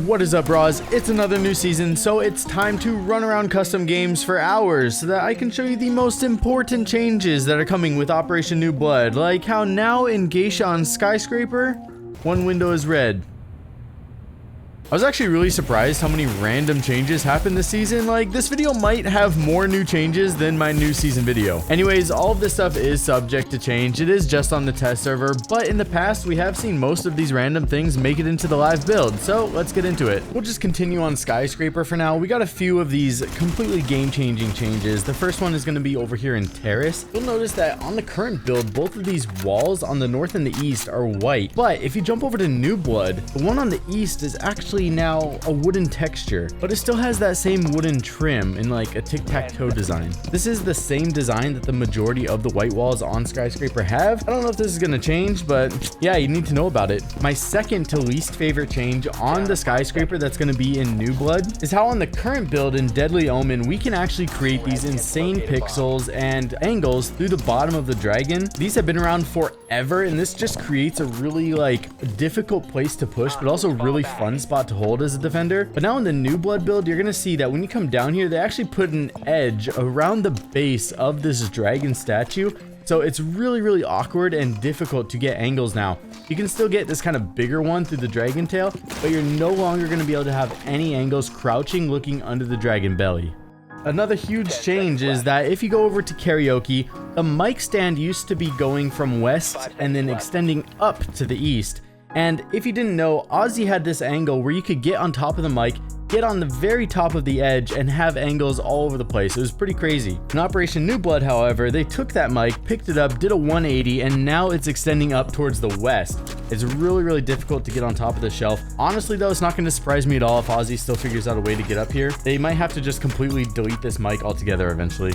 What is up, bras? It's another new season, so it's time to run around custom games for hours so that I can show you the most important changes that are coming with Operation New Blood, like how now in Geisha on Skyscraper, one window is red. I was actually really surprised how many random changes happened this season. Like, this video might have more new changes than my new season video. Anyways, all of this stuff is subject to change. It is just on the test server, but in the past, we have seen most of these random things make it into the live build. So let's get into it. We'll just continue on Skyscraper for now. We got a few of these completely game-changing changes. The first one is going to be over here in Terrace. You'll notice that on the current build, both of these walls on the north and the east are white. But if you jump over to New Blood, the one on the east is actually now a wooden texture, but it still has that same wooden trim in like a tic-tac-toe design. This is the same design that the majority of the white walls on Skyscraper have. I don't know if this is going to change, but yeah, you need to know about it. My second to least favorite change on the Skyscraper that's going to be in New Blood is how on the current build in Deadly Omen, we can actually create these insane pixels and angles through the bottom of the dragon. These have been around forever, and this just creates a really difficult place to push, but also really fun spot to hold as a defender. But now in the New Blood build, you're gonna see that when you come down here, they actually put an edge around the base of this dragon statue. So it's really awkward and difficult to get angles now. You can still get this kind of bigger one through the dragon tail, but you're no longer gonna be able to have any angles crouching looking under the dragon belly. Another huge change is that if you go over to Karaoke, the mic stand used to be going from west and then extending up to the east. And if you didn't know, Ozzy had this angle where you could get on top of the mic, get on the very top of the edge, and have angles all over the place. It was pretty crazy. In Operation New Blood, however, they took that mic, picked it up, did a 180, and now it's extending up towards the west. It's really difficult to get on top of the shelf. Honestly though, it's not going to surprise me at all if Ozzy still figures out a way to get up here. They might have to just completely delete this mic altogether eventually.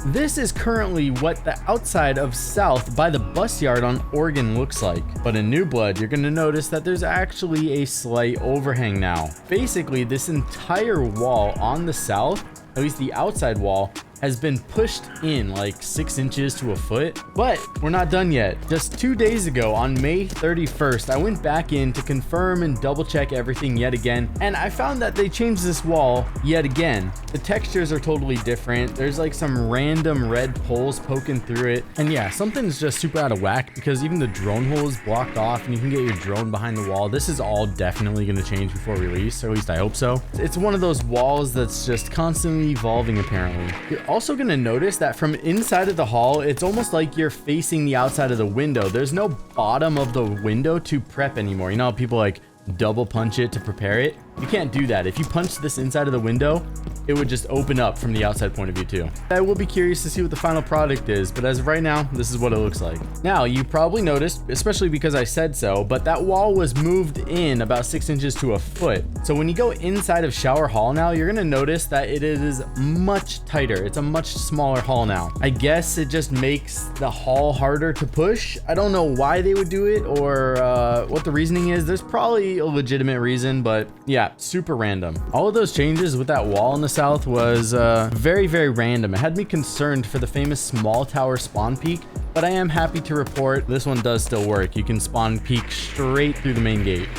This is currently what the outside of South by the bus yard on Oregon looks like. But in New Blood, you're going to notice that there's actually a slight overhang now. Basically, this entire wall on the south, at least the outside wall, has been pushed in like 6 inches to a foot, but we're not done yet. Just 2 days ago on May 31st, I went back in to confirm and double check everything yet again, and I found that they changed this wall yet again. The textures are totally different. There's like some random red poles poking through it, and yeah, something's just super out of whack because even the drone hole is blocked off and you can get your drone behind the wall. This is all definitely going to change before release, or at least I hope so. It's one of those walls that's just constantly evolving apparently. You're also going to notice that from inside of the hall, it's almost like you're facing the outside of the window. There's no bottom of the window to prep anymore. You know how people like double punch it to prepare it? You can't do that. If you punch this inside of the window, it would just open up from the outside point of view too. I will be curious to see what the final product is, but as of right now, this is what it looks like. Now, you probably noticed, especially because I said so, but that wall was moved in about 6 inches to a foot. So when you go inside of Shower Hall now, you're gonna notice that it is much tighter. It's a much smaller hall now. I guess it just makes the hall harder to push. I don't know why they would do it or what the reasoning is. There's probably a legitimate reason, but yeah, super random. All of those changes with that wall in the south was very random. It had me concerned for the famous small tower spawn peak, but I am happy to report this one does still work. You can spawn peek straight through the main gate.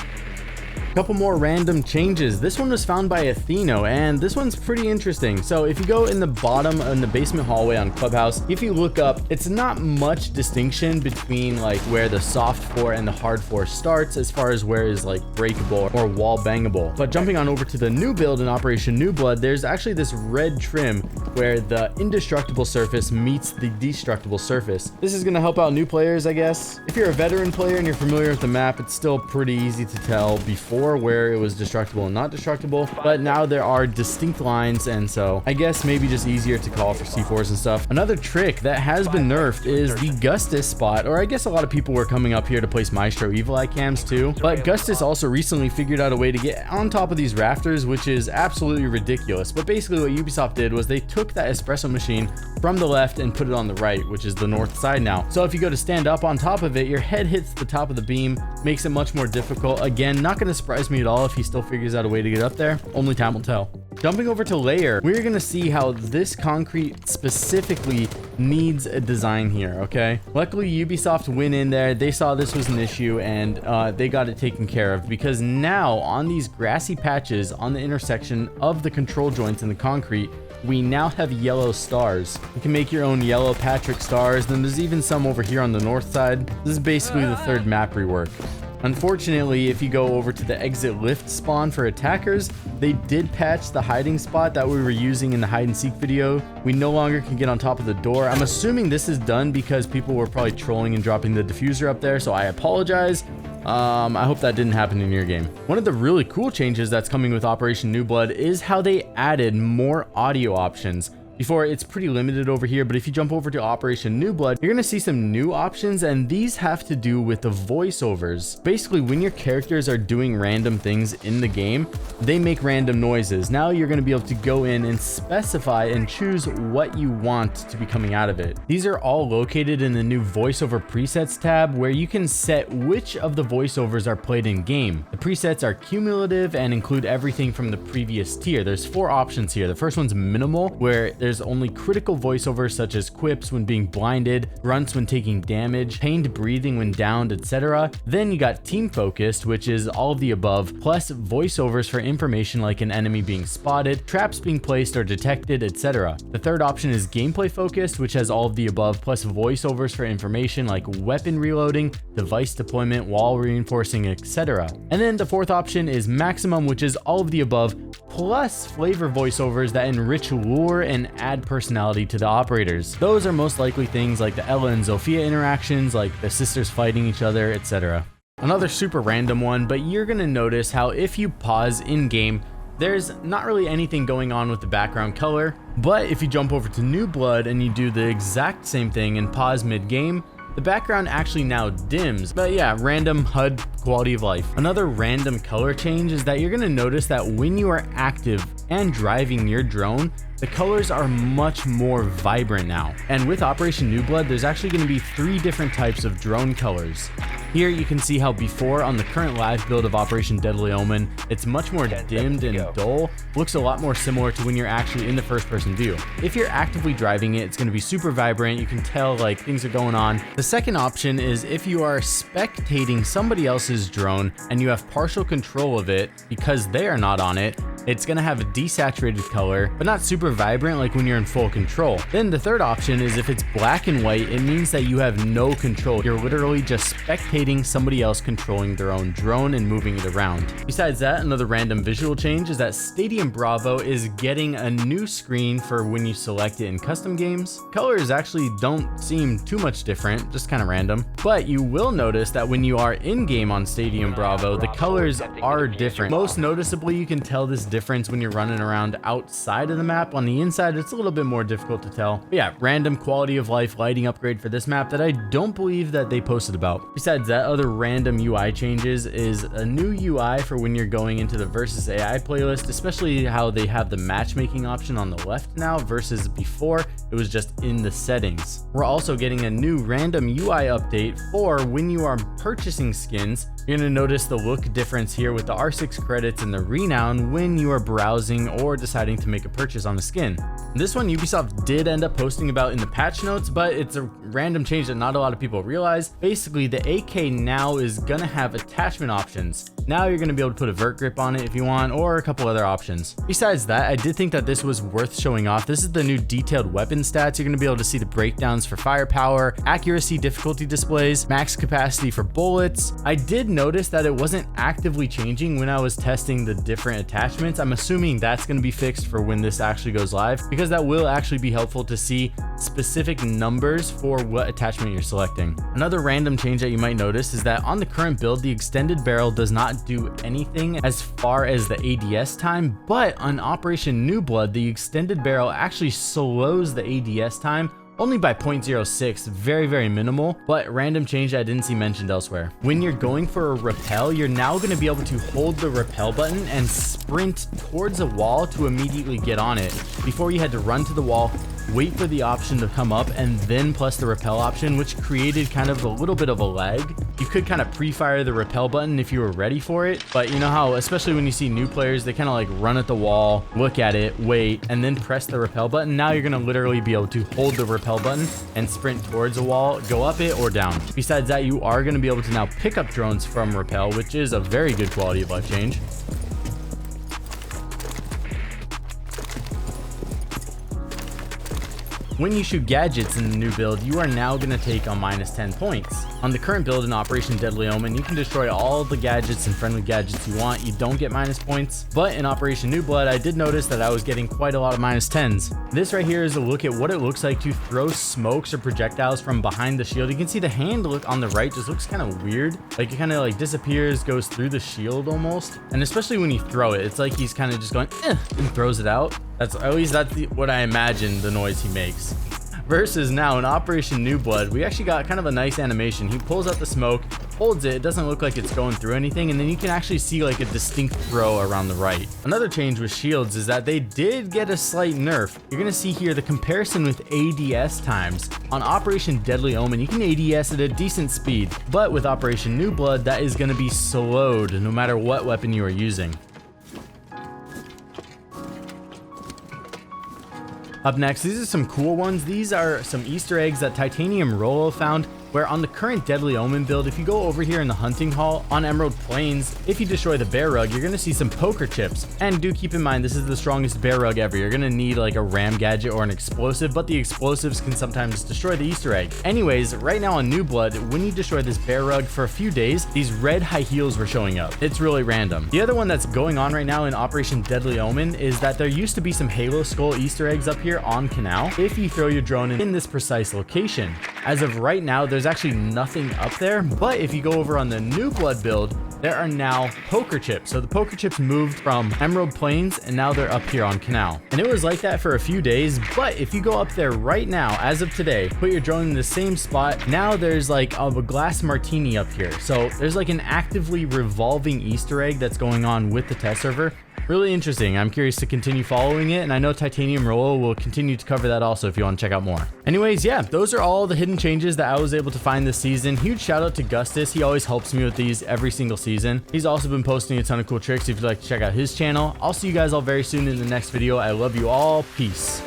Couple more random changes. This one was found by Atheno, and this one's pretty interesting. So if you go in the bottom in the basement hallway on Clubhouse, if you look up, it's not much distinction between like where the soft floor and the hard floor starts as far as where is like breakable or wall bangable. But jumping on over to the new build in Operation New Blood, there's actually this red trim where the indestructible surface meets the destructible surface. This is going to help out new players, I guess. If you're a veteran player and you're familiar with the map, it's still pretty easy to tell before where it was destructible and not destructible, but now there are distinct lines, and so I guess maybe just easier to call for C4s and stuff. Another trick that has been nerfed is the Gustus spot, or I guess a lot of people were coming up here to place Maestro Evil Eye cams too, but Gustus also recently figured out a way to get on top of these rafters, which is absolutely ridiculous. But basically what Ubisoft did was they took that espresso machine from the left and put it on the right, which is the north side now. So if you go to stand up on top of it, your head hits the top of the beam, makes it much more difficult. Again, not going to surprise me at all if he still figures out a way to get up there. Only time will tell. Jumping over to layer, we're going to see how this concrete specifically needs a design here, okay? Luckily, Ubisoft went in there, they saw this was an issue, and they got it taken care of, because now on these grassy patches on the intersection of the control joints in the concrete, we now have yellow stars. You can make your own yellow Patrick stars. Then there's even some over here on the north side. This is basically the third map rework. Unfortunately, if you go over to the exit lift spawn for attackers, they did patch the hiding spot that we were using in the hide and seek video. We no longer can get on top of the door. I'm assuming this is done because people were probably trolling and dropping the diffuser up there, so I apologize. I hope that didn't happen in your game. One of the really cool changes that's coming with Operation New Blood is how they added more audio options. Before, it's pretty limited over here, but if you jump over to Operation New Blood, you're gonna see some new options, and these have to do with the voiceovers. Basically, when your characters are doing random things in the game, they make random noises. Now you're gonna be able to go in and specify and choose what you want to be coming out of it. These are all located in the new voiceover presets tab, where you can set which of the voiceovers are played in game. The presets are cumulative and include everything from the previous tier. There's 4 options here. The first one's minimal, where there's only critical voiceovers such as quips when being blinded, grunts when taking damage, pained breathing when downed, etc. Then you got team focused, which is all of the above, plus voiceovers for information like an enemy being spotted, traps being placed or detected, etc. The third option is gameplay focused, which has all of the above, plus voiceovers for information like weapon reloading, device deployment, wall reinforcing, etc. And then the fourth option is maximum, which is all of the above, plus flavor voiceovers that enrich lore and add personality to the operators. Those are most likely things like the Ella and Zofia interactions, like the sisters fighting each other, etc. Another super random one, but you're gonna notice how if you pause in game, there's not really anything going on with the background color, but if you jump over to New Blood and you do the exact same thing and pause mid-game, the background actually now dims. But yeah, random HUD quality of life. Another random color change is that you're gonna notice that when you are active and driving your drone, the colors are much more vibrant now. And with Operation New Blood, there's actually gonna be 3 different types of drone colors. Here you can see how before on the current live build of Operation Deadly Omen, it's much more dimmed and dull, looks a lot more similar to when you're actually in the first person view. If you're actively driving it, it's gonna be super vibrant, you can tell like things are going on. The second option is if you are spectating somebody else's drone and you have partial control of it because they are not on it, it's gonna have a desaturated color, but not super vibrant like when you're in full control. Then the third option is if it's black and white, it means that you have no control. You're literally just spectating somebody else controlling their own drone and moving it around. Besides that, another random visual change is that Stadium Bravo is getting a new screen for when you select it in custom games. Colors actually don't seem too much different, just kind of random, but you will notice that when you are in game on Stadium Bravo, the colors are different. Most noticeably, you can tell this difference when you're running around outside of the map. On the inside, it's a little bit more difficult to tell. But yeah, random quality of life lighting upgrade for this map that I don't believe that they posted about. Besides that, other random UI changes is a new UI for when you're going into the versus AI playlist, especially how they have the matchmaking option on the left now versus before it was just in the settings. We're also getting a new random UI update for when you are purchasing skins. You're going to notice the look difference here with the R6 credits and the renown when you are browsing or deciding to make a purchase on a skin. This one Ubisoft did end up posting about in the patch notes, but it's a random change that not a lot of people realize. Basically, the AK now is going to have attachment options. Now you're going to be able to put a vert grip on it if you want, or a couple other options. Besides that, I did think that this was worth showing off. This is the new detailed weapon stats. You're going to be able to see the breakdowns for firepower, accuracy, difficulty displays, max capacity for bullets. I did notice that it wasn't actively changing when I was testing the different attachments. I'm assuming that's going to be fixed for when this actually goes live, because that will actually be helpful to see specific numbers for what attachment you're selecting. Another random change that you might notice is that on the current build, the extended barrel does not do anything as far as the ADS time, but on Operation New Blood, the extended barrel actually slows the ADS time only by 0.06, very minimal, but random change I didn't see mentioned elsewhere. When you're going for a rappel, you're now going to be able to hold the rappel button and sprint towards a wall to immediately get on it. Before you had to run to the wall, wait for the option to come up, and then press the repel option, which created kind of a little bit of a lag. You could kind of pre-fire the repel button if you were ready for it, but you know how, especially when you see new players, they kind of like run at the wall, look at it, wait, and then press the repel button. Now you're going to literally be able to hold the repel button and sprint towards a wall, go up it or down. Besides that, you are going to be able to now pick up drones from repel, which is a very good quality of life change. When you shoot gadgets in the new build, you are now going to take a minus 10 points. On the current build in Operation Deadly Omen, you can destroy all the gadgets and friendly gadgets you want. You don't get minus points. But in Operation New Blood, I did notice that I was getting quite a lot of minus 10s. This right here is a look at what it looks like to throw smokes or projectiles from behind the shield. You can see the hand look on the right just looks kind of weird. Like it kind of like disappears, goes through the shield almost. And especially when you throw it, it's like he's kind of just going and throws it out. That's what I imagine the noise he makes. Versus now in Operation New Blood, we actually got kind of a nice animation. He pulls out the smoke, holds it doesn't look like it's going through anything, and then you can actually see like a distinct throw around the right. Another change with shields is that they did get a slight nerf. You're gonna see here the comparison with ADS times. On Operation Deadly Omen, you can ADS at a decent speed, but with Operation New Blood, that is gonna be slowed no matter what weapon you are using. Up next, these are some cool ones. These are some Easter eggs that Titanium Rollo found, where on the current Deadly Omen build, if you go over here in the hunting hall on Emerald Plains, if you destroy the bear rug, you're going to see some poker chips. And do keep in mind, this is the strongest bear rug ever. You're going to need like a ram gadget or an explosive, but the explosives can sometimes destroy the Easter egg. Anyways, right now on New Blood, when you destroy this bear rug for a few days, these red high heels were showing up. It's really random. The other one that's going on right now in Operation Deadly Omen is that there used to be some Halo Skull Easter eggs up here on Canal if you throw your drone in this precise location. As of right now, there's actually nothing up there, but if you go over on the New Blood build, there are now poker chips. So the poker chips moved from Emerald Plains and now they're up here on Canal. And it was like that for a few days, but if you go up there right now, as of today, put your drone in the same spot, now there's like a glass martini up here. So there's like an actively revolving Easter egg that's going on with the test server. Really interesting. I'm curious to continue following it, and I know Titanium Rollo will continue to cover that also if you want to check out more. Anyways, yeah, those are all the hidden changes that I was able to find this season. Huge shout out to Gustus. He always helps me with these every single season. He's also been posting a ton of cool tricks if you'd like to check out his channel. I'll see you guys all very soon in the next video. I love you all. Peace.